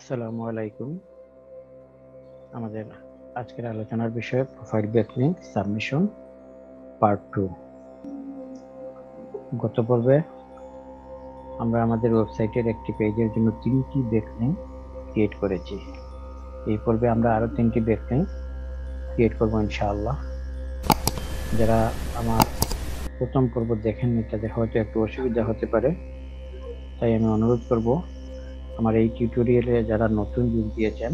আসসালামু আলাইকুম। আমাদের আজকের আলোচনার বিষয় প্রোফাইল ব্যাকলিংক সাবমিশন পার্ট 2। গত পর্বে আমরা আমাদের ওয়েবসাইটের একটি পেজের জন্য 3টি ব্যাকলিংক ক্রিয়েট করেছি। এই পর্বে আমরা আরো 3টি ব্যাকলিংক ক্রিয়েট করব ইনশাআল্লাহ। যারা আমার প্রথম পর্ব দেখেননি তাদের হয়তো একটু অসুবিধা হতে পারে, তাই আমি অনুরোধ করব আমার এই টিউটোরিয়ালে যারা নতুন যোগ দিয়েছেন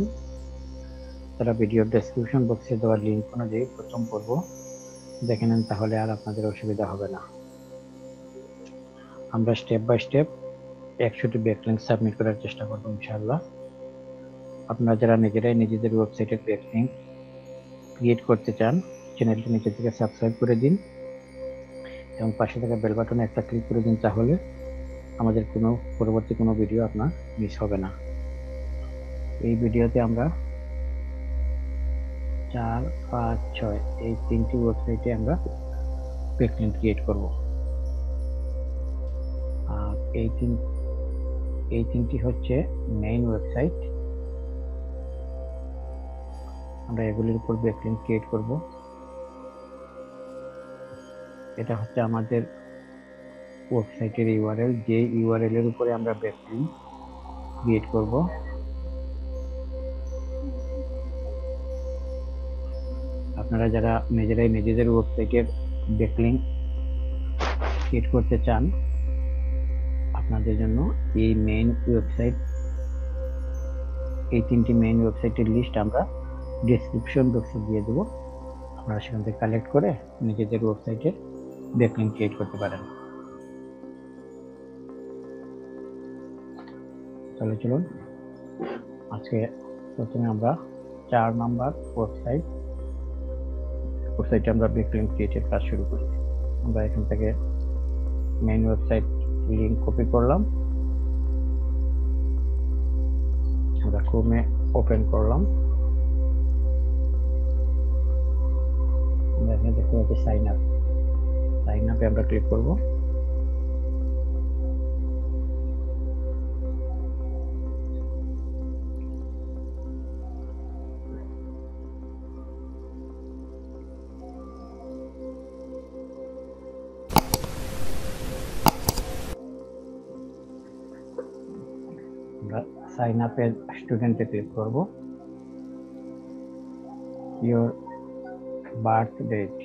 তারা ভিডিওর ডেসক্রিপশন বক্সে দেওয়া লিঙ্ক অনুযায়ী প্রথম পর্ব দেখে নেন, তাহলে আর আপনাদের অসুবিধা হবে না। আমরা স্টেপ বাই স্টেপ 100টি ব্যাকলিংক সাবমিট করার চেষ্টা করব ইনশাআল্লাহ। আপনারা যারা নিজেরাই নিজেদের ওয়েবসাইটের ব্যাকলিংক ক্রিয়েট করতে চান, চ্যানেলটি নিচে থেকে সাবস্ক্রাইব করে দিন এবং পাশে থাকা বেল বাটনে একটা ক্লিক করে দিন, তাহলে আমাদের পরবর্তী কোনো ভিডিও আপনার মিস হবে না। এই ভিডিওতে আমরা 4, 5, 6 এই 3টি ওয়েবসাইটে আমরা ব্যাকলিংক ক্রিয়েট করব। আর এই তিনটি হচ্ছে মেইন ওয়েবসাইট। আমরা এগুলির উপর ব্যাকলিংক ক্রিয়েট করব। এটা হচ্ছে আমাদের ওয়েবসাইটের ইউআরএল, যে ইউআরএল এর উপরে আমরা ব্যাকলিংক ক্রিয়েট করব। আপনারা যারা নিজেরাই নিজেদের ওয়েবসাইটের ব্যাকলিংক ক্রিয়েট করতে চান, আপনাদের জন্য এই মেইন ওয়েবসাইট, এই 3টি মেইন ওয়েবসাইটের লিস্ট আমরা ডেসক্রিপশন বক্সে দিয়ে দেব। আপনারা সেখান থেকে কালেক্ট করে নিজেদের ওয়েবসাইটের ব্যাকলিংক ক্রিয়েট করতে পারেন। তাহলে চলুন আজকে প্রথমে আমরা 4 নাম্বার ওয়েবসাইটে আমরা ব্যাকলিংক ক্রিয়েটের কাজ শুরু করি। আমরা এখান থেকে মেইন ওয়েবসাইট লিংক কপি করলাম, আমরা ক্রোমে ওপেন করলাম। আমরা এখানে দেখতে পাচ্ছি সাইন আপে আমরা ক্লিক করব। আমরা সাইন আপে স্টুডেন্টে ক্লিক করব। Your birth date,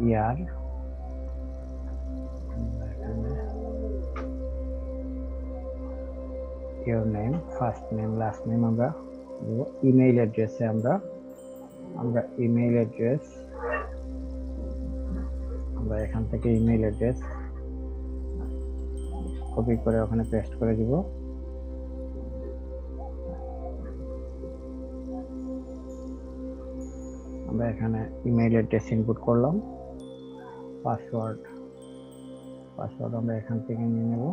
year, your name, first name, last name, আমরা ইমেইল অ্যাড্রেসে আমরা ইমেইল অ্যাড্রেস, আমরা এখান থেকে ইমেইল অ্যাড্রেস কপি করে ওখানে পেস্ট করে দিব। আমরা এখানে ইমেইল অ্যাড্রেস ইনপুট করলাম। পাসওয়ার্ড আমরা এখান থেকে নিয়ে নেব।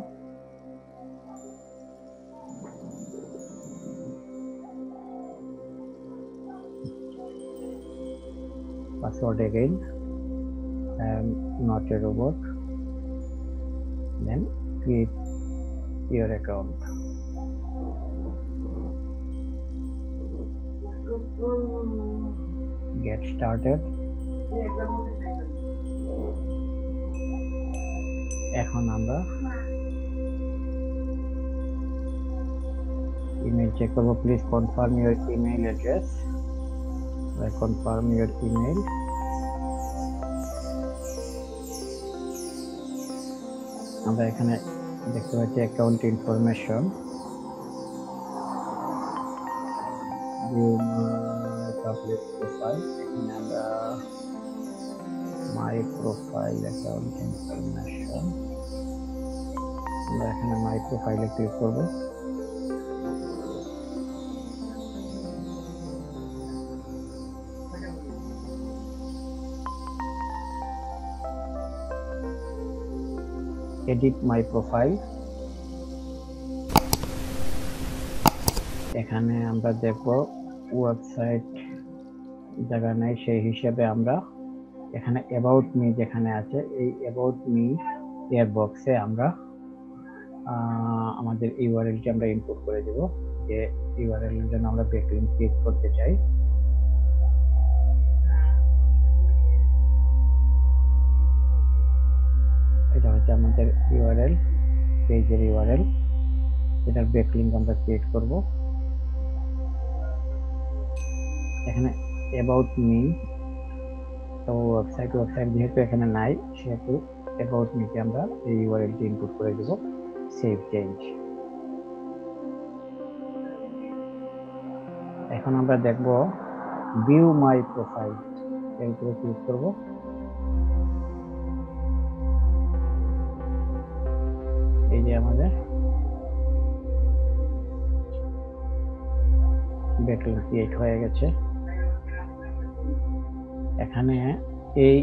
Password again, I am not a robot. Then create your account. Get started. এখন আমরা ইমেল চেক করব। Please confirm your email address. Confirm your email. আমরা এখানে দেখতে পাচ্ছি অ্যাকাউন্ট ইনফরমেশন, পাবলিক প্রোফাইল। এখানে আমরা মাই প্রোফাইল অ্যাকাউন্ট ইনফরমেশন, আমরা এখানে মাই প্রোফাইলে ক্লিক করব। এডিট মাই প্রোফাইল, এখানে আমরা দেখব ওয়েবসাইট জায়গা নেই, সেই হিসাবে আমরা এখানে অ্যাবাউট মি যেখানে আছে, এই অ্যাবাউট মি এর বক্সে আমরা আমাদের ইউআরএলটি আমরা ইনপুট করে দেব, যে ইউআরএল এর জন্য আমরা ব্যাকলিংক ক্রিয়েট করতে চাই। এটা হচ্ছে আমাদের ইউআরএল, পেজের ইউআরএল, এটার ব্যাকলিংক আমরা ক্রিয়েট করব। এখানে অ্যাবাউট মি তো ওয়েবসাইট যেহেতু এখানে নাই, সেহেতু অ্যাবাউট মি তে আমরা এই ইউআরএলটি ইনপুট করে দেব। Save change. এখন আমরা দেখব ভিউ মাই প্রোফাইল, এর উপরে ক্লিক করব। এই যে আমাদের ব্যাকলিংক ক্রিয়েট হয়ে গেছে। এখানে এই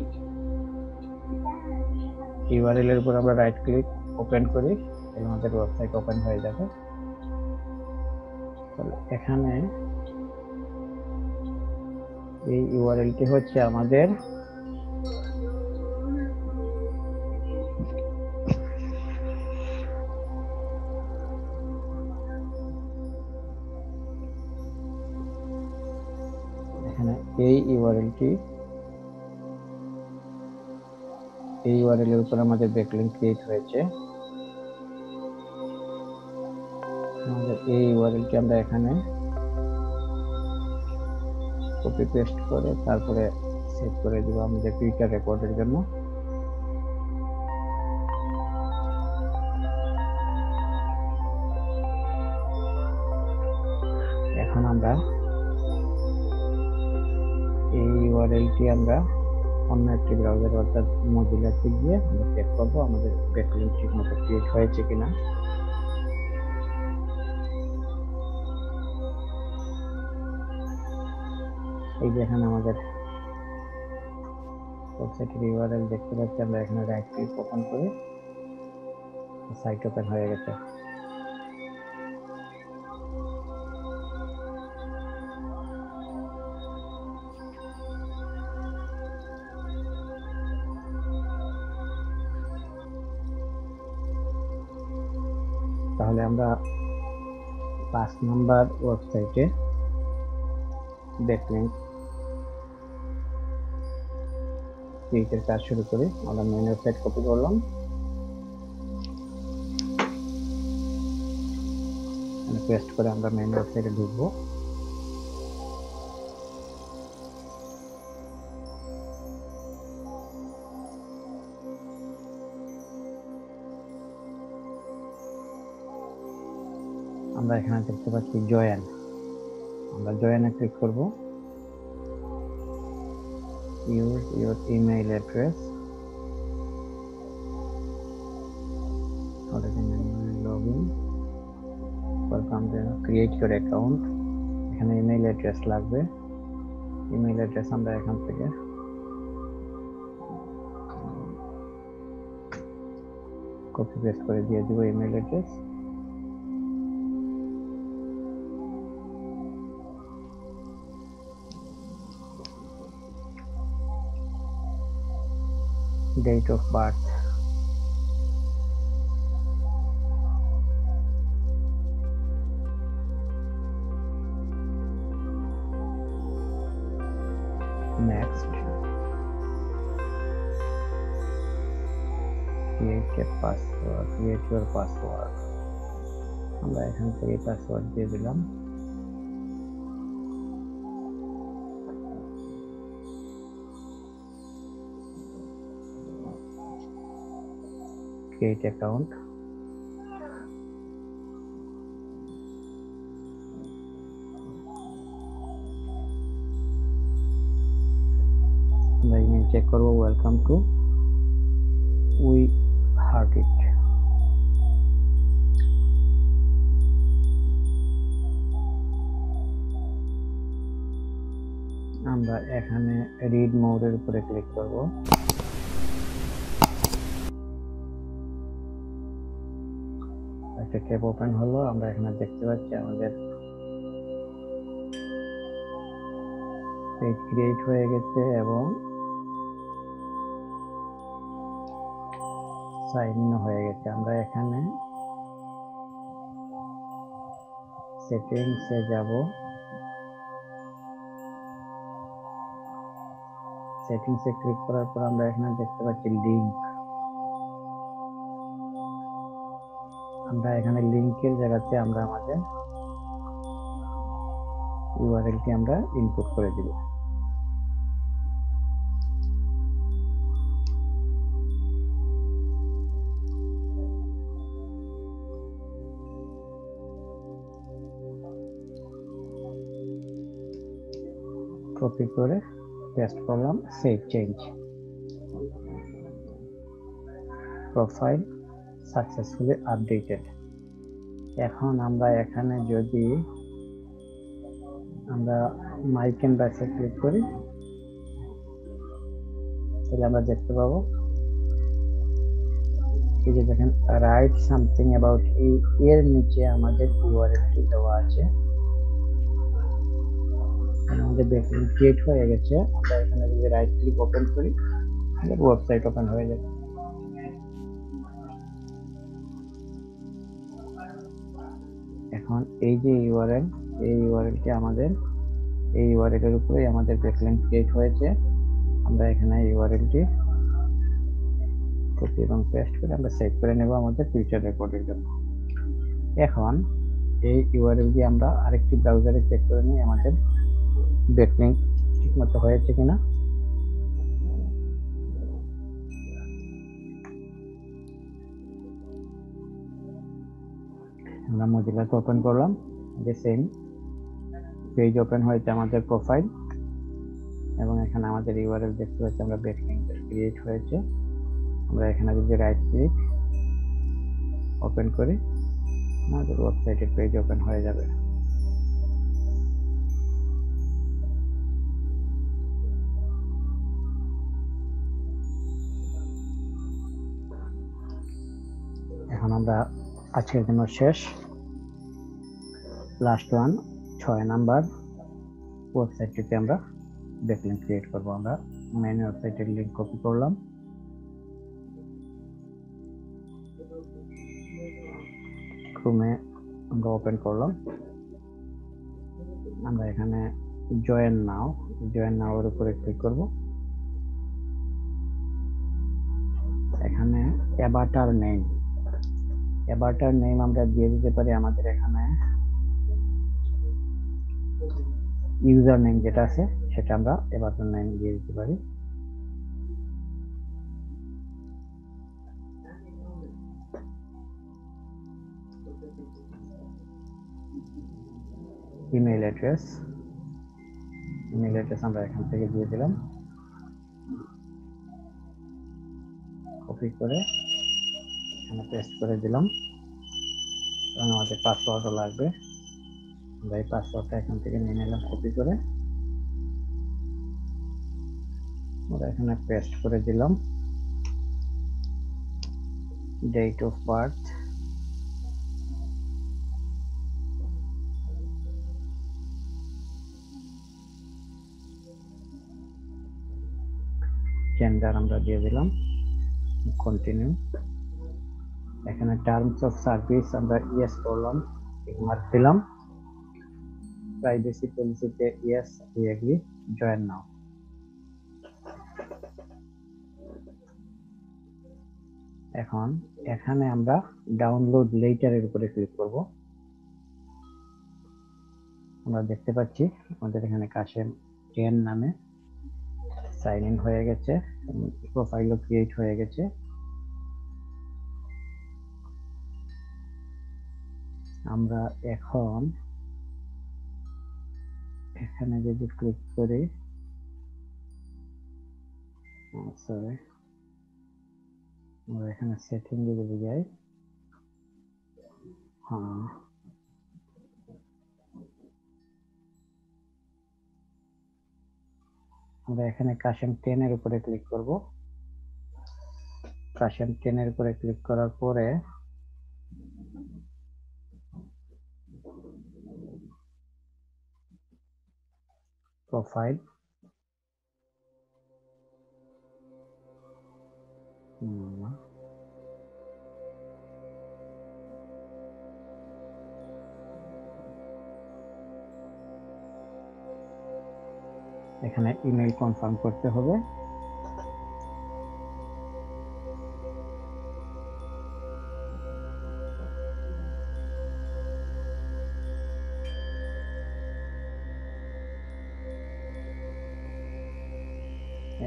ইউআরএল এর উপর আমরা রাইট ক্লিক ওপেন করি, আমাদের ওয়েবসাইট ওপেন হয়ে যাবে। এখানে এই ইউআরএলটি হচ্ছে আমাদের এখানে এই ইউআরএলটি, এই ইউআরএল এর উপর আমাদের ব্যাকলিংক ক্রিয়েট হয়েছে। আমাদের এই ইউআরএলটি আমরা এখানে কপি পেস্ট করে তারপরে সেভ করে দিব আমাদের ফিউচার রেকর্ডের জন্য। এখন আমরা এই ইউআরএলটি আমরা অন্য একটি ব্রাউজার অর্থাৎ মোজিলাতে গিয়ে আমরা চেক করবো আমাদের ব্যাকলিংক ঠিকমতো ক্রিয়েট হয়েছে কিনা। এই যে এখানে আমাদের ওয়েবসাইটের ইউআরএল দেখতে পাচ্ছি, আমরা এখানে রাইট ক্লিক ওপেন করি, সাইট ওপেন হয়ে গেছে। তাহলে আমরা 5 নাম্বার ওয়েবসাইটে ব্যাকলিংক ক্রিয়েটের কাজ শুরু করি। আমরা মেইন ওয়েবসাইট কপি করলাম, পেস্ট করে আমরা মেইন ওয়েবসাইটে ঢুকবো। আমরা এখানে দেখতে পাচ্ছি জয়েন, আমরা জয়েনে ক্লিক করব। Use your email address, login, welcome to create your account. এখানে ইমেইল অ্যাড্রেস লাগবে, ইমেইল অ্যাড্রেস আমরা এখান থেকে কপি পেস্ট করে দিয়ে দিব email address. date of birth, next, create a password, create your password, আমরা এখান থেকে পাসওয়ার্ড দিয়ে দিলাম। create account, আমরা ইমেল চেক করব, ওয়েলকাম টু উই হার্ট ইট। আমরা এখানে রিড মোডের উপরে ক্লিক করব। একটা ট্যাব ওপেন হলো, আমরা এখানে দেখতে পাচ্ছি আমাদের পেজ ক্রিয়েট হয়ে গেছে এবং সাইন ইন হয়ে গেছে। আমরা এখানে সেটিংসে যাব, সেটিংসে ক্লিক করার পর আমরা এখানে দেখতে পাচ্ছি লিংক। আমরা এখানে লিংকের জায়গাতে আমরা আমাদের ইউআরএলটি আমরা ইনপুট করে দিব। কপি করে পেস্ট করলাম, save change. Profile successfully updated. এখন আমরা এখানে যদি আমরা মাই ক্যানভাসে ক্লিক করি তাহলে আমরা দেখতে পাবো এই যে দেখেন রাইট সামথিং অ্যাবাউট ইউ এর নিচে আমাদের ইউআরএলটি দেওয়া আছে। আমাদের ব্যাকলিংক ক্রিয়েট হয়ে গেছে। আমরা এখানে যদি রাইট ক্লিক ওপেন করি আমাদের ওয়েবসাইট ওপেন হয়ে যাবে। এখন এই যে ইউআরএল, এই ইউআরএলটি আমাদের এই ইউআরএল এর উপরে আমাদের ব্যাকলিংক ক্রিয়েট হয়েছে। আমরা এখানে ইউআরএলটি কপি এবং পেস্ট করে আমরা সেভ করে নেব আমাদের ফিউচার রেকর্ডের জন্য। এখন এই ইউআরএল দিয়ে আমরা আরেকটি ব্রাউজারে চেক করে নিই আমাদের ব্যাকলিংক ঠিকমতো হয়েছে কিনা। আমরা মজিলাকে ওপেন করলাম, যে সেম পেজ ওপেন হয়েছে আমাদের প্রোফাইল এবং এখানে আমাদের ইউআরএল দেখতে পাচ্ছি আমরা ব্যাকলিংক ক্রিয়েট হয়েছে। আমরা এখানে যদি রাইট ক্লিক ওপেন করি আমাদের ওয়েবসাইটের পেজ ওপেন হয়ে যাবে। এখন আমরা আজকের জন্য শেষ, লাস্ট ওয়ান 6 নাম্বার ওয়েবসাইটটিতে আমরা ব্যাকলিংক ক্রিয়েট করব। আমরা মেন ওয়েবসাইটের লিংক কপি করলাম, ক্রোমে আমরা ওপেন করলাম। আমরা এখানে জয়েন নাও এর উপরে ক্লিক করব। এখানে অ্যাভাটার নেম আমরা দিয়ে দিতে পারি আমাদের এখানে ইউজার নেম যেটা আছে সেটা আমরা অ্যাভাটার নেম দিয়ে দিতে পারি। ইমেল অ্যাড্রেস আমরা এখান থেকে দিয়ে দিলাম, কপি করে এখানে পেস্ট করে দিলাম এবং আমাদের পাসওয়ার্ডও লাগবে। আমরা এই পাসওয়ার্ডটা এখান থেকে নিয়ে নিলাম কপি করে, আমরা এখানে পেস্ট করে দিলাম। ডেট অফ বার্থ, জেন্ডার আমরা দিয়ে দিলাম, কন্টিনিউ। এখানে টার্মস অফ সার্ভিস আমরা ইয়েস করলাম, মার্ক দিলাম। প্রাইভেসি পলিসিতে ইয়েস, উই এগ্রি, জয়েন নাও। এখন এখানে আমরা ডাউনলোড লেটারের উপরে ক্লিক করব। আমরা দেখতে পাচ্ছি আমাদের এখানে কাশেম 10 নামে সাইন ইন হয়ে গেছে, প্রোফাইলও ক্রিয়েট হয়ে গেছে। আমরা এখন এখানে যদি ক্লিক করি, সরি, আমরা এখানে সেটিং এ যদি যাই, হ্যাঁ আমরা এখানে কাশেম 10 এর উপরে ক্লিক করব। কাশেম 10 এর উপরে ক্লিক করার পরে প্রোফাইল, এখানে ইমেল কনফার্ম করতে হবে।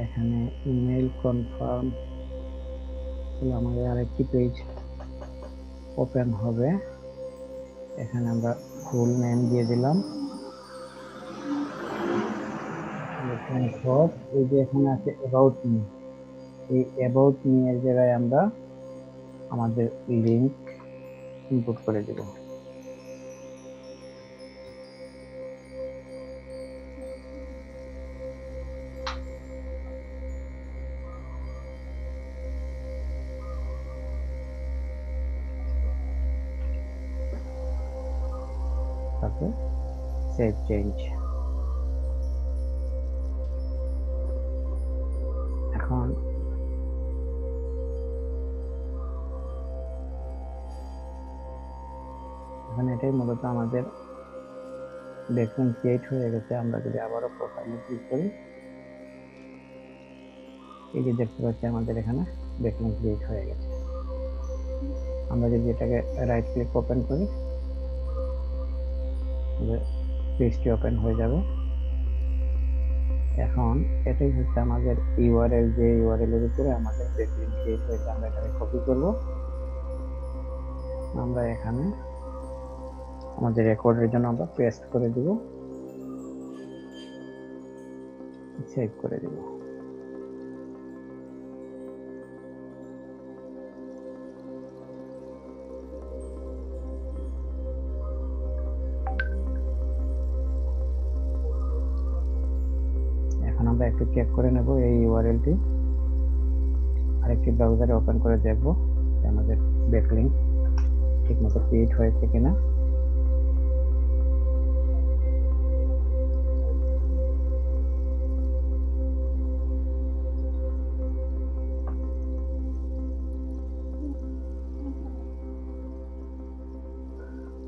এখানে ইমেল কনফার্ম হলে আমাদের আরেকটি পেজ ওপেন হবে। এখানে আমরা ফুল নেম দিয়ে দিলাম। এই যে এখানে আছে অ্যাবাউট মি, এই অ্যাবাউট মি এর জায়গায় আমরা আমাদের লিংক ইনপুট করে দেব। তারপর সেভ চেঞ্জ। এখন এটাই মূলত আমাদের ব্যাকলিংক ক্রিয়েট হয়ে গেছে। আমরা যদি আবারও প্রোফাইলে ক্লিক করি, এই যে দেখতে পাচ্ছি আমাদের এখানে ব্যাকলিংক ক্রিয়েট হয়ে গেছে। আমরা যদি এটাকে রাইট ক্লিক ওপেন করি, পেজটি ওপেন হয়ে যাবে। এখন এটাই হচ্ছে আমাদের ইউআরএল, যে ইউআরএল এর উপরে আমাদের ব্যাকলিংক ক্রিয়েট হয়েছে। আমরা এটাকে কপি করব। আমরা এখানে আমাদের রেকর্ডের জন্য আমরা পেস্ট করে দিব, সেভ করে দিব। এখন আমরা একটু চেক করে নেব এই ইউআরএলটি, আরেকটি ব্রাউজারে ওপেন করে দেখব যে আমাদের ব্যাকলিংক ঠিকমতো ক্রিয়েট হয়েছে কিনা।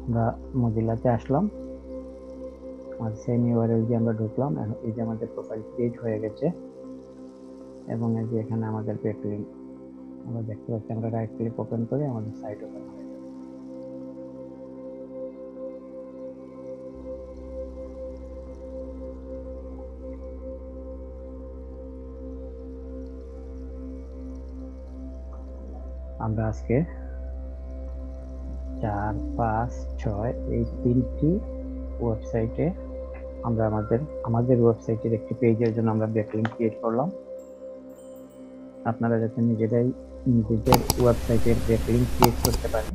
আমরা মজিলাতে আসলাম, আর সেম ইউআরএল দিয়ে আমরা ঢুকলাম। এই যে আমাদের প্রোফাইল ক্রিয়েট হয়ে গেছে এবং এই যে এখানে আমাদের ব্যাকলিংক আমরা দেখতে পাচ্ছি। আমরা রাইট ক্লিক ওপেন করে আমাদের সাইট ওপেন হয়ে যাবে। আমরা আজকে 4, 5, 6 এই 3টি ওয়েবসাইটে আমরা আমাদের ওয়েবসাইটের একটি পেজের জন্য আমরা ব্যাকলিংক ক্রিয়েট করলাম। আপনারা যাতে নিজেদের ওয়েবসাইটের ব্যাকলিংক ক্রিয়েট করতে পারেন,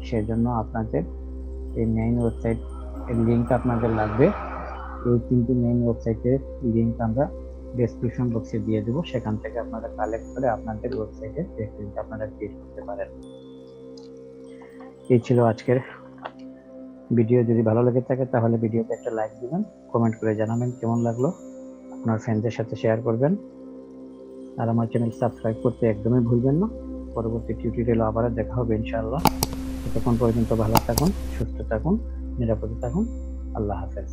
সেজন্য আপনাদের এই মেইন ওয়েবসাইট এর লিংক আপনাদের লাগবে। এই 3টি মেইন ওয়েবসাইটের লিংক আমরা ডেসক্রিপশন বক্সে দিয়ে দেব। সেখান থেকে আপনারা কালেক্ট করে আপনাদের ওয়েবসাইটের ব্যাকলিংক আপনারা ক্রিয়েট করতে পারেন। এই ছিল আজকের ভিডিও। যদি ভালো লেগে থাকে তাহলে ভিডিওতে একটা লাইক দিবেন, কমেন্ট করে জানাবেন কেমন লাগলো, আপনার ফ্রেন্ডদের সাথে শেয়ার করবেন, আর আমার চ্যানেল সাবস্ক্রাইব করতে একদমই ভুলবেন না। পরবর্তী টিউটোরিয়ালে আবার দেখা হবে ইনশাআল্লাহ। ততক্ষণ পর্যন্ত ভালো থাকুন, সুস্থ থাকুন, নিরাপদে থাকুন। আল্লাহ হাফেজ।